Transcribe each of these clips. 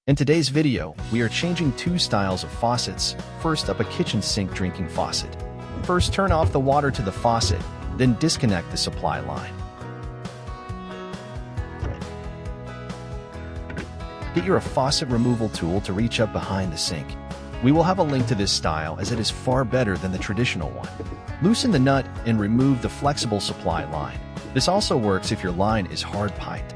In today's video, we are changing two styles of faucets. First up, a kitchen sink drinking faucet. First, turn off the water to the faucet, then disconnect the supply line. Get your faucet removal tool to reach up behind the sink. We will have a link to this style as it is far better than the traditional one. Loosen the nut and remove the flexible supply line. This also works if your line is hard piped.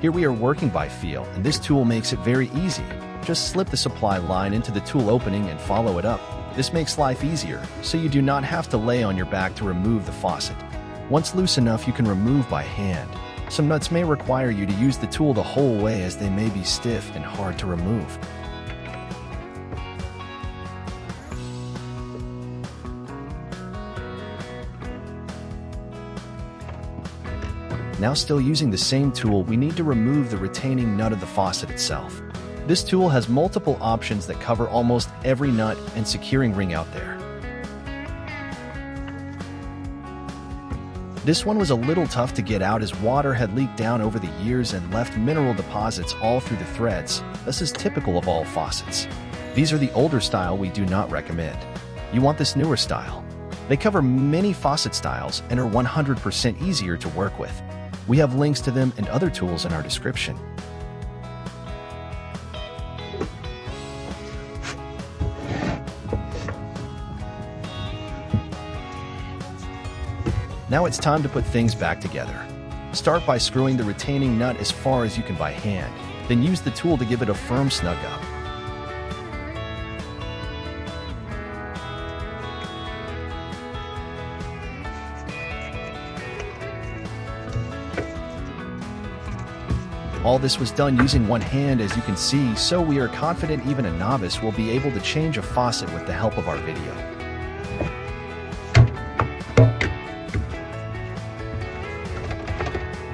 Here we are working by feel, and this tool makes it very easy. Just slip the supply line into the tool opening and follow it up. This makes life easier, so you do not have to lay on your back to remove the faucet. Once loose enough, you can remove by hand. Some nuts may require you to use the tool the whole way as they may be stiff and hard to remove. Now, still using the same tool, we need to remove the retaining nut of the faucet itself. This tool has multiple options that cover almost every nut and securing ring out there. This one was a little tough to get out as water had leaked down over the years and left mineral deposits all through the threads. This is typical of all faucets. These are the older style we do not recommend. You want this newer style. They cover many faucet styles and are 100% easier to work with. We have links to them and other tools in our description. Now it's time to put things back together. Start by screwing the retaining nut as far as you can by hand, then use the tool to give it a firm snug up. All this was done using one hand, as you can see, so we are confident even a novice will be able to change a faucet with the help of our video.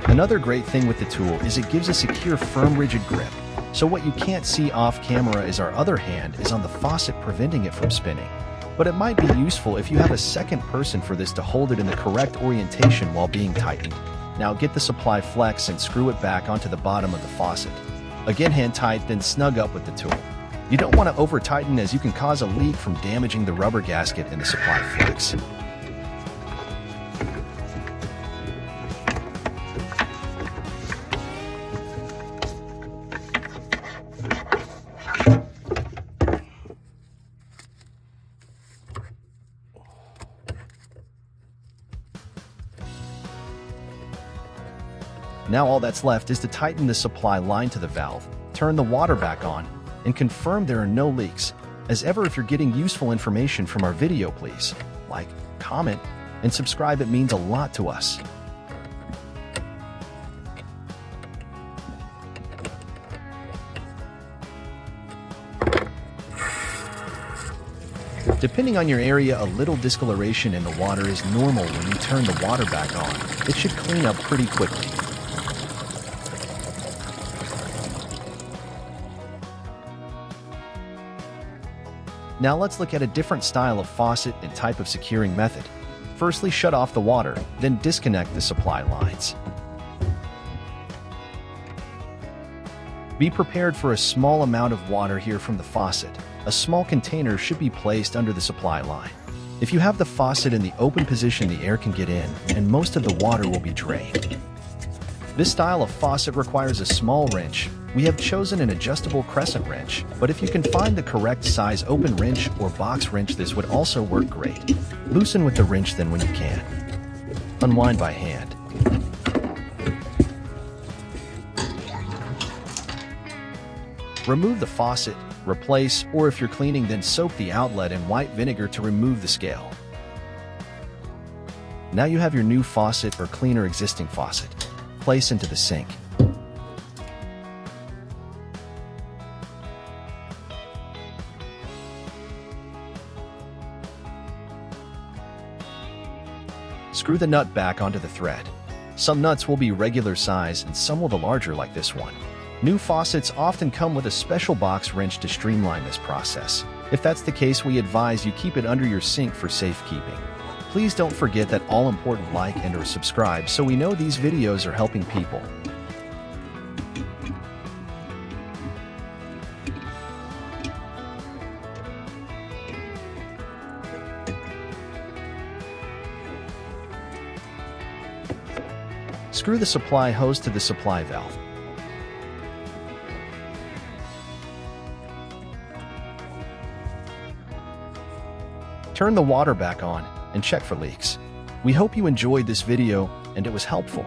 Another great thing with the tool is it gives a secure, firm, rigid grip. So what you can't see off camera is our other hand is on the faucet, preventing it from spinning. But it might be useful if you have a second person for this to hold it in the correct orientation while being tightened. Now get the supply flex and screw it back onto the bottom of the faucet. Again, hand tight, then snug up with the tool. You don't want to over tighten as you can cause a leak from damaging the rubber gasket in the supply flex. Now all that's left is to tighten the supply line to the valve, turn the water back on, and confirm there are no leaks. As ever, if you're getting useful information from our video, please like, comment, and subscribe. It means a lot to us. Depending on your area, a little discoloration in the water is normal when you turn the water back on. It should clean up pretty quickly. Now let's look at a different style of faucet and type of securing method. Firstly, shut off the water, then disconnect the supply lines. Be prepared for a small amount of water here from the faucet. A small container should be placed under the supply line. If you have the faucet in the open position, the air can get in, and most of the water will be drained. This style of faucet requires a small wrench. We have chosen an adjustable crescent wrench, but if you can find the correct size open wrench or box wrench, this would also work great. Loosen with the wrench then when you can. Unwind by hand. Remove the faucet, replace, or if you're cleaning, then soak the outlet in white vinegar to remove the scale. Now you have your new faucet or cleaner existing faucet. Place into the sink. Screw the nut back onto the thread. Some nuts will be regular size and some will be larger like this one. New faucets often come with a special box wrench to streamline this process. If that's the case, we advise you keep it under your sink for safekeeping. Please don't forget that all important like and or subscribe so we know these videos are helping people. Screw the supply hose to the supply valve. Turn the water back on and check for leaks. We hope you enjoyed this video and it was helpful.